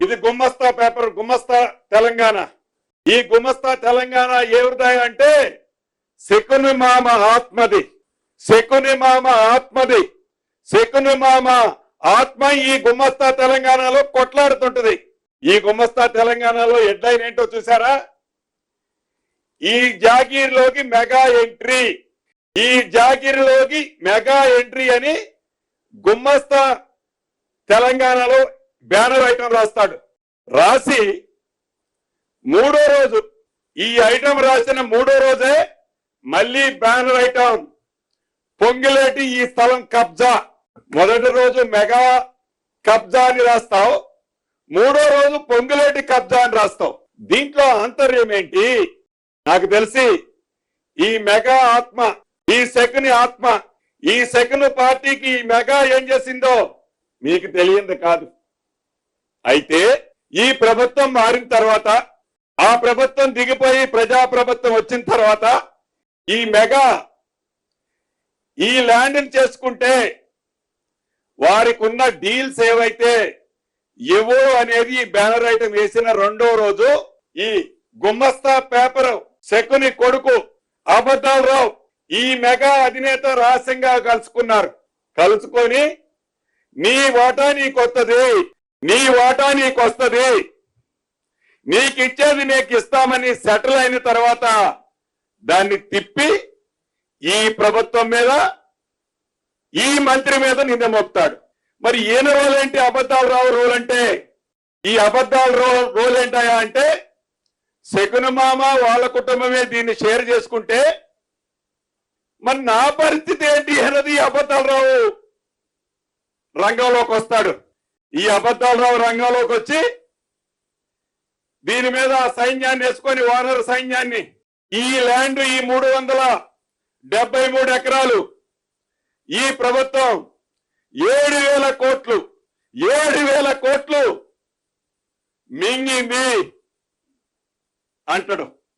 ఇది గుమ్మస్తా పేపర్, గుమ్మస్తా తెలంగాణ. ఈ గుమ్మస్తా తెలంగాణ ఏ హృదయం అంటే శకుని మామ ఆత్మది, శకుని మామ ఆత్మది. శకుని మామ ఆత్మ ఈ గుమ్మస్తా తెలంగాణలో కొట్లాడుతుంటది. ఈ గుమ్మస్తా తెలంగాణలో హెడ్లైన్ ఏంటో చూసారా? ఈ జాగీర్లోకి మెగా ఎంట్రీ, ఈ జాగీర్లోకి మెగా ఎంట్రీ అని గుమ్మస్తా తెలంగాణలో బ్యానర్ ఐటమ్ రాస్తాడు. రాసి మూడో రోజు, ఈ ఐటమ్ రాసిన మూడో రోజే మళ్ళీ బ్యానర్ ఐటమ్ పొంగిలేటి ఈ స్థలం కబ్జా. మొదటి రోజు మెగా కబ్జా అని రాస్తావు, మూడో రోజు పొంగులేటి కబ్జా అని రాస్తావు. దీంట్లో ఆంతర్యం ఏంటి? నాకు తెలిసి ఈ మెగా ఆత్మ, ఈ శకుని ఆత్మ, ఈ శకుని పార్టీకి ఈ మెగా ఏం చేసిందో మీకు తెలియంది కాదు. అయితే ఈ ప్రభుత్వం మారిన తర్వాత, ఆ ప్రభుత్వం దిగిపోయి ప్రజా ప్రభుత్వం వచ్చిన తర్వాత ఈ మెగా ఈ ల్యాండ్ని చేసుకుంటే వారికి ఉన్న డీల్స్ ఏవైతే ఇవ్వు అనేది ఈ బ్యానర్ ఐటమ్ వేసిన రెండో రోజు ఈ గుమ్మస్తా పేపర్ శకుని కొడుకు అబద్ధాలరావు ఈ మెగా అధినేత రహస్యంగా కలుసుకున్నారు. కలుసుకొని నీ వాటా నీకొస్తది, నీ వాటా నీకొస్తది, నీకిచ్చేది నీకు ఇస్తామని సెటిల్ అయిన తర్వాత దాన్ని తిప్పి ఈ ప్రభుత్వం మీద, ఈ మంత్రి మీద నింద మోపుతాడు. మరి ఈయన రోల్ ఏంటి? అబద్ధాలు రావు రోల్ అంటే, ఈ అబద్ధాలు రోల్ ఏంటాయా అంటే శకుని మామ వాళ్ళ కుటుంబమే దీన్ని షేర్ చేసుకుంటే మరి నా పరిస్థితి ఏంటి అన్నది అబద్ధాలు రావు రంగంలోకి వస్తాడు. ఈ అబద్ధాలు రావు రంగంలోకి వచ్చి దీని మీద సైన్యాన్ని వేసుకొని, వానర్ సైన్యాన్ని, ఈ ల్యాండ్ ఈ 373 ఎకరాలు ఈ ప్రభుత్వం 7,000 కోట్లు, 7,000 కోట్లు మింగింది అంటాడు.